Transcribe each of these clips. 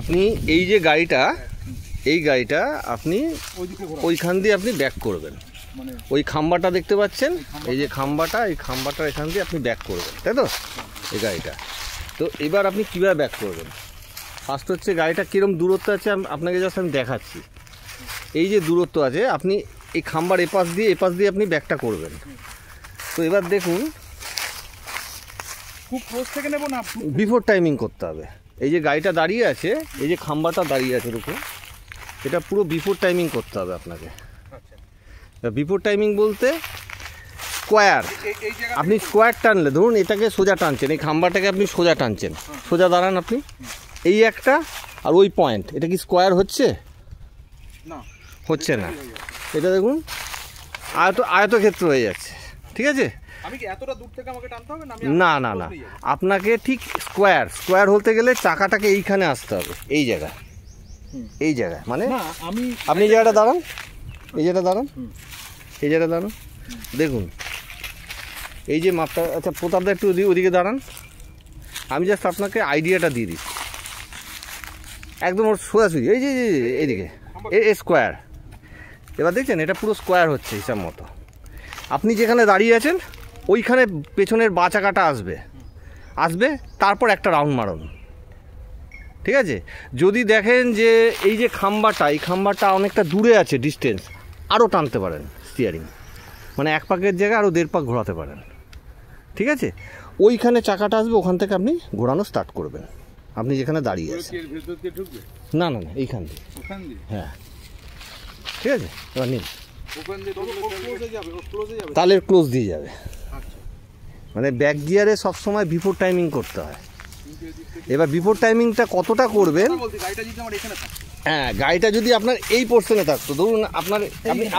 আপনি এই যে গাড়িটা, এই গাড়িটা আপনি ওইখান দিয়ে আপনি ব্যাক করবেন, ওই খাম্বাটা দেখতে পাচ্ছেন, এই যে খাম্বাটা, এই খাম্বাটার এখান দিয়ে আপনি ব্যাক করবেন, তাই তো এই গাড়িটা। তো এবার আপনি কীভাবে ব্যাক করবেন, ফার্স্ট হচ্ছে গাড়িটা কীরকম দূরত্ব আছে আপনাকে জাস্ট আমি দেখাচ্ছি। এই যে দূরত্ব আছে, আপনি এই খাম্বার এপাশ দিয়ে আপনি ব্যাকটা করবেন। তো এবার দেখুন, খুব ক্লোজ থেকে নেব না, বিফোর টাইমিং করতে হবে। এই যে গাড়িটা দাঁড়িয়ে আছে, এই যে খাম্বাটা দাঁড়িয়ে আছে দেখুন, এটা পুরো বিফোর টাইমিং করতে হবে আপনাকে। বিফোর টাইমিং বলতে স্কোয়ার, আপনি স্কোয়ার টানলে ধরুন এটাকে সোজা টানছেন, এই খাম্বাটাকে আপনি সোজা টানছেন, সোজা দাঁড়ান আপনি, এই একটা আর ওই পয়েন্ট, এটা কি স্কোয়ার হচ্ছে? না, হচ্ছে না। এটা দেখুন আয়তক্ষেত্র হয়ে যাচ্ছে, ঠিক আছে? আমি কি এতটা দূর থেকে আমাকে টানতে হবে? না না না, আপনাকে ঠিক স্কোয়ার হতে গেলে চাকাটাকে এইখানে আসতে হবে, এই জায়গায়, এই জায়গায়, মানে আপনি জায়গাটা দাঁড়ান, এই জায়গাটা দাঁড়ান, এই জায়গাটা দাঁড়ান, দেখুন এই যে মাপটা। আচ্ছা প্রতাপদা একটু ওদিকে দাঁড়ান, আমি জাস্ট আপনাকে আইডিয়াটা দিয়ে দিচ্ছি, একদম ওর সোজাসুজি, এই যে এইদিকে এ স্কোয়ার। এবার দেখছেন এটা পুরো স্কোয়ার হচ্ছে হিসাব মতো। আপনি যেখানে দাঁড়িয়ে আছেন ওইখানে পেছনের বা চাকাটা আসবে, তারপর একটা রাউন্ড মারুন, ঠিক আছে? যদি দেখেন যে এই যে খাম্বাটা, এই খাম্বাটা অনেকটা দূরে আছে ডিস্টেন্স, আরও টানতে পারেন স্টিয়ারিং, মানে এক পাকের জায়গায় আরও 1.5 পাক ঘোরাতে পারেন, ঠিক আছে? ওইখানে চাকাটা আসবে, ওখান থেকে আপনি ঘোরানো স্টার্ট করবেন, আপনি যেখানে দাঁড়িয়ে আছেন। না না না, এইখান দিয়ে, হ্যাঁ ঠিক আছে। এবার নিন, তাহলে ক্লোজ দিয়ে যাবে, মানে ব্যাক গিয়ারে সবসময় বিফোর টাইমিং করতে হয়। এবার বিফোর টাইমিংটা কতটা করবেন, হ্যাঁ গাড়িটা যদি আপনার এই পোর্শনে থাকতো, ধরুন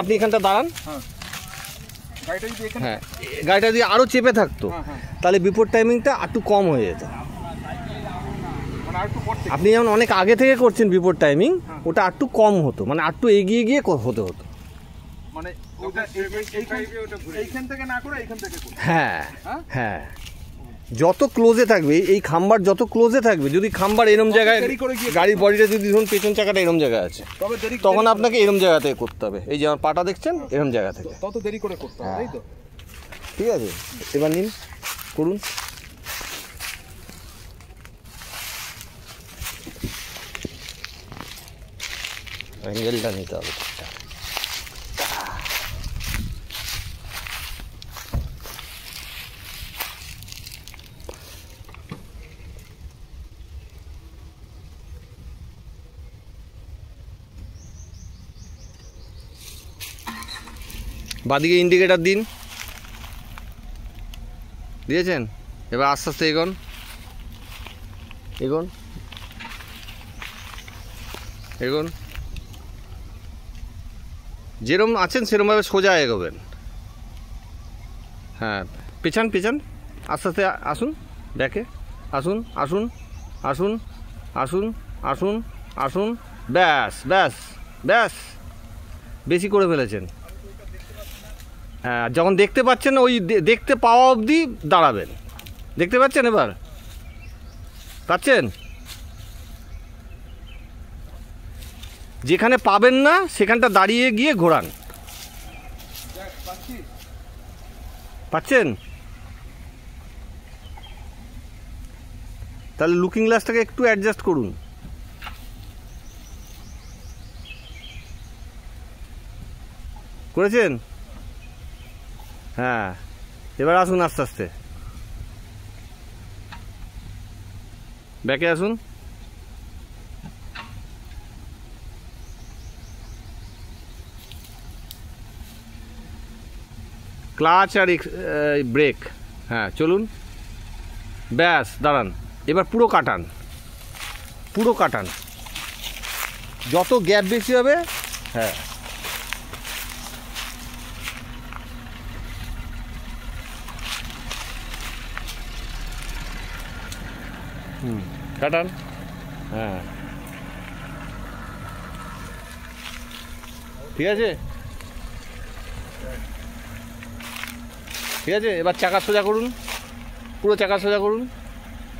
আপনি এখানটা দাঁড়ান, হ্যাঁ গাড়িটা যদি আরও চেপে থাকতো তাহলে বিফোর টাইমিংটা একটু কম হয়ে যেত। আপনি যেমন অনেক আগে থেকে করছেন বিফোর টাইমিং, ওটা একটু কম হতো, মানে একটু এগিয়ে গিয়ে হতে হতো, মানে এইখান থেকে না করে এইখান থেকে। হ্যাঁ হ্যাঁ, যত ক্লোজে থাকবে এই খাম্বার, যত ক্লোজে থাকবে, যদি খাম্বার এরম জায়গায়, গাড়ির বডিটা যদি ধরুন পেছন চাকাটা এরম জায়গায় আছে, তখন আপনাকে এরম জায়গা থেকে করতে হবে। এই যে আমার পাটা দেখছেন, এরম জায়গা থেকে, তত দেরি করে করতে হবে, তাই তো? ঠিক আছে, এবার নিন, করুন। অ্যাঙ্গেলটা নিতে হবে, বাদিকে ইন্ডিকেটার দিন, দিয়েছেন? এবার আস্তে আস্তে এগোন, এগোন এগোন, যেরকম আছেন সেরকমভাবে সোজা এগোবেন। হ্যাঁ পেছান, আস্তে আস্তে আসুন, ব্যাকে আসুন, আসুন আসুন আসুন আসুন আসুন, ব্যাস ব্যাস ব্যাস, বেশি করে ফেলেছেন। হ্যাঁ যখন দেখতে পাচ্ছেন, ওই দেখতে পাওয়া অবধি দাঁড়াবেন, দেখতে পাচ্ছেন? এবার পাচ্ছেন? যেখানে পাবেন না সেখানটা দাঁড়িয়ে গিয়ে ঘোরান, পাচ্ছেন? তাহলে লুকিং গ্লাসটাকে একটু অ্যাডজাস্ট করুন, করেছেন? হ্যাঁ এবার আসুন আস্তে আস্তে, ব্যাকে আসুন, ক্লাচ আর ব্রেক, হ্যাঁ চলুন, ব্যাস দাঁড়ান। এবার পুরো কাটান, যত গ্যাপ বেশি হবে, হ্যাঁ কাটান, হ্যাঁ ঠিক আছে, ঠিক আছে। এবার চাকা সোজা করুন, পুরো চাকা সোজা করুন,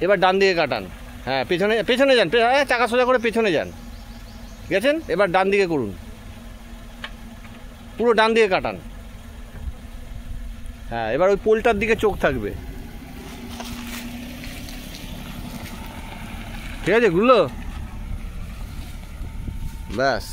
এবার ডান দিকে কাটান, হ্যাঁ পেছনে পেছনে যান, চাকা সোজা করে পেছনে যান, গেছেন? এবার ডান দিকে করুন, পুরো ডান দিকে কাটান। হ্যাঁ এবার ওই পোলটার দিকে চোখ থাকবে, ঠিক আছে? গুলো ব্যাস।